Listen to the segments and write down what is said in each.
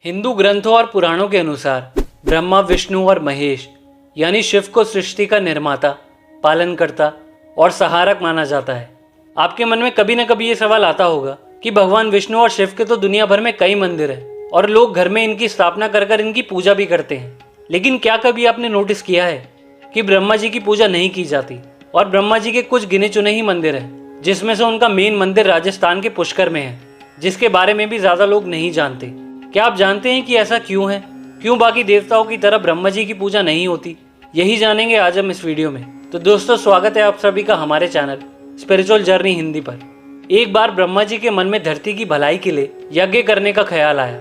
हिंदू ग्रंथों और पुराणों के अनुसार ब्रह्मा, विष्णु और महेश यानी शिव को सृष्टि का निर्माता, पालनकर्ता और सहारक माना जाता है। आपके मन में कभी न कभी ये सवाल आता होगा कि भगवान विष्णु और शिव के तो दुनिया भर में कई मंदिर हैं और लोग घर में इनकी स्थापना कर कर इनकी पूजा भी करते हैं, लेकिन क्या कभी आपने नोटिस किया है कि ब्रह्मा जी की पूजा नहीं की जाती? और ब्रह्मा जी के कुछ गिने चुने ही मंदिर हैं, जिसमें से उनका मेन मंदिर राजस्थान के पुष्कर में है, जिसके बारे में भी ज्यादा लोग नहीं जानते। क्या आप जानते हैं कि ऐसा क्यों है? क्यों बाकी देवताओं की तरह ब्रह्मा जी की पूजा नहीं होती? यही जानेंगे आज हम इस वीडियो में। तो दोस्तों, स्वागत है आप सभी का हमारे चैनल स्पिरिचुअल जर्नी हिंदी पर। एक बार ब्रह्मा जी के मन में धरती की भलाई के लिए यज्ञ करने का ख्याल आया।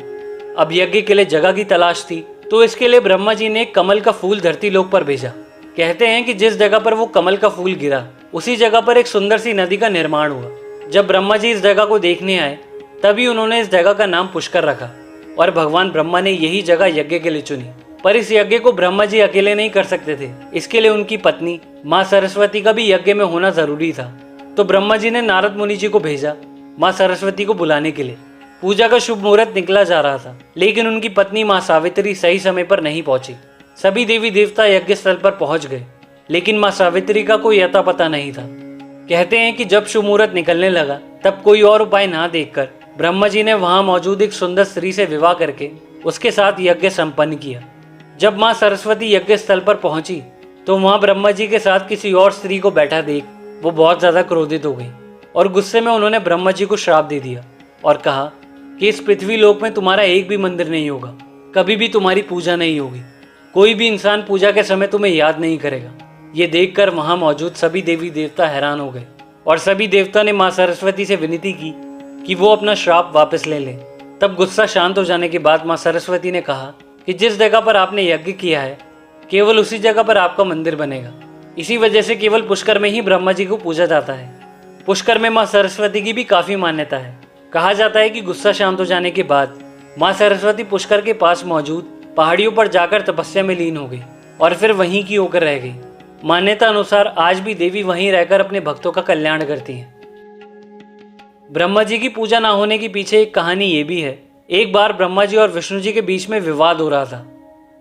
अब यज्ञ के लिए जगह की तलाश थी, तो इसके लिए ब्रह्मा जी ने एक कमल का फूल धरती लोक पर भेजा। कहते हैं कि जिस जगह पर वो कमल का फूल गिरा, उसी जगह पर एक सुंदर सी नदी का निर्माण हुआ। जब ब्रह्मा जी इस जगह को देखने आए, तभी उन्होंने इस जगह का नाम पुष्कर रखा और भगवान ब्रह्मा ने यही जगह यज्ञ के लिए चुनी। पर इस यज्ञ को ब्रह्मा जी अकेले नहीं कर सकते थे, इसके लिए उनकी पत्नी माँ सरस्वती का भी यज्ञ में होना जरूरी था। तो ब्रह्मा जी ने नारद मुनि जी को भेजा माँ सरस्वती को बुलाने के लिए। पूजा का शुभ मुहूर्त निकला जा रहा था, लेकिन उनकी पत्नी माँ सावित्री सही समय पर नहीं पहुंची। सभी देवी देवता यज्ञ स्थल पर पहुंच गए, लेकिन माँ सावित्री का कोई अता पता नहीं था। कहते हैं कि जब शुभ मुहूर्त निकलने लगा, तब कोई और उपाय ना देखकर ब्रह्मा जी ने वहां मौजूद एक सुंदर स्त्री से विवाह करके उसके साथ यज्ञ संपन्न किया। जब माँ सरस्वती यज्ञ स्थल पर पहुंची, तो वहां ब्रह्मा जी के साथ किसी और स्त्री को बैठा देख वो बहुत ज्यादा क्रोधित हो गई और गुस्से में उन्होंने ब्रह्मा जी को श्राप दे दिया और कहा कि इस पृथ्वी लोक में तुम्हारा एक भी मंदिर नहीं होगा, कभी भी तुम्हारी पूजा नहीं होगी, कोई भी इंसान पूजा के समय तुम्हें याद नहीं करेगा। ये देखकर वहां मौजूद सभी देवी देवता हैरान हो गए और सभी देवता ने माँ सरस्वती से विनती की कि वो अपना श्राप वापस ले लें। तब गुस्सा शांत हो जाने के बाद माँ सरस्वती ने कहा कि जिस जगह पर आपने यज्ञ किया है, केवल उसी जगह पर आपका मंदिर बनेगा। इसी वजह से केवल पुष्कर में ही ब्रह्मा जी को पूजा जाता है। पुष्कर में माँ सरस्वती की भी काफी मान्यता है। कहा जाता है कि गुस्सा शांत हो जाने के बाद माँ सरस्वती पुष्कर के पास मौजूद पहाड़ियों पर जाकर तपस्या में लीन हो गई और फिर वहीं की होकर रह गई। मान्यता अनुसार आज भी देवी वहीं रहकर अपने भक्तों का कल्याण करती हैं। ब्रह्मा जी की पूजा ना होने के पीछे एक कहानी ये भी है। एक बार ब्रह्मा जी और विष्णु जी के बीच में विवाद हो रहा था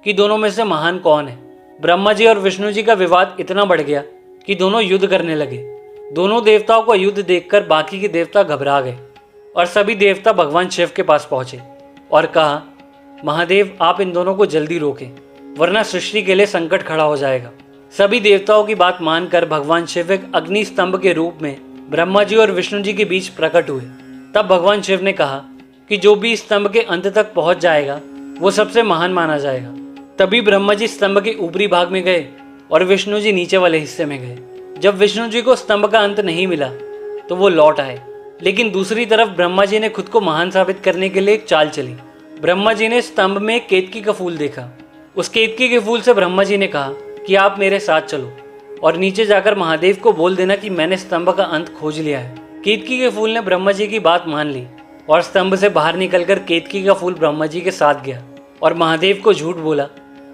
कि दोनों में से महान कौन है। ब्रह्मा जी और विष्णु जी का विवाद इतना बढ़ गया कि दोनों युद्ध करने लगे। दोनों देवताओं का युद्ध देखकर बाकी के देवता घबरा गए और सभी देवता भगवान शिव के पास पहुंचे और कहा, महादेव, आप इन दोनों को जल्दी रोकें, वरना सृष्टि के लिए संकट खड़ा हो जाएगा। सभी देवताओं की बात मानकर भगवान शिव एक अग्नि स्तंभ के रूप में ब्रह्मा जी और विष्णु जी के बीच प्रकट हुए। तब भगवान शिव ने कहा कि जो भी स्तंभ के अंत तक पहुंच जाएगा वो सबसे महान माना जाएगा। तभी ब्रह्मा जी स्तंभ के ऊपरी भाग में गए और विष्णु जी नीचे वाले हिस्से में गए। जब विष्णु जी को स्तंभ का अंत नहीं मिला तो वो लौट आए, लेकिन दूसरी तरफ ब्रह्मा जी ने खुद को महान साबित करने के लिए एक चाल चली। ब्रह्मा जी ने स्तंभ में एक केतकी का फूल देखा। उस केतकी के फूल से ब्रह्मा जी ने कहा कि आप मेरे साथ चलो और नीचे जाकर महादेव को बोल देना कि मैंने स्तंभ का अंत खोज लिया है। केतकी के फूल ने ब्रह्मा जी की बात मान ली और स्तंभ से बाहर निकलकर केतकी का फूल ब्रह्मा जी के साथ गया और महादेव को झूठ बोला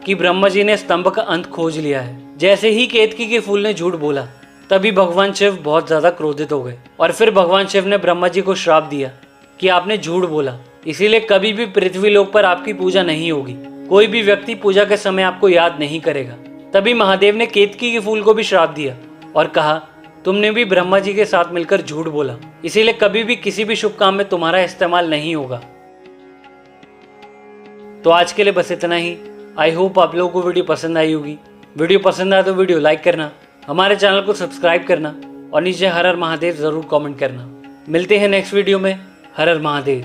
कि ब्रह्मा जी ने स्तंभ का अंत खोज लिया है। जैसे ही केतकी के फूल ने झूठ बोला, तभी भगवान शिव बहुत ज्यादा क्रोधित हो गए और फिर भगवान शिव ने ब्रह्मा जी को श्राप दिया कि आपने झूठ बोला, इसीलिए कभी भी पृथ्वी लोक पर आपकी पूजा नहीं होगी, कोई भी व्यक्ति पूजा के समय आपको याद नहीं करेगा। तभी महादेव ने केतकी के फूल को भी श्राप दिया और कहा, तुमने भी ब्रह्मा जी के साथ मिलकर झूठ बोला, इसीलिए कभी भी किसी भी शुभ काम में तुम्हारा इस्तेमाल नहीं होगा। तो आज के लिए बस इतना ही। आई होप आप लोगों को वीडियो पसंद आई होगी। वीडियो पसंद आए तो वीडियो लाइक करना, हमारे चैनल को सब्सक्राइब करना और नीचे हर हर महादेव जरूर कमेंट करना। मिलते हैं नेक्स्ट वीडियो में। हर हर महादेव।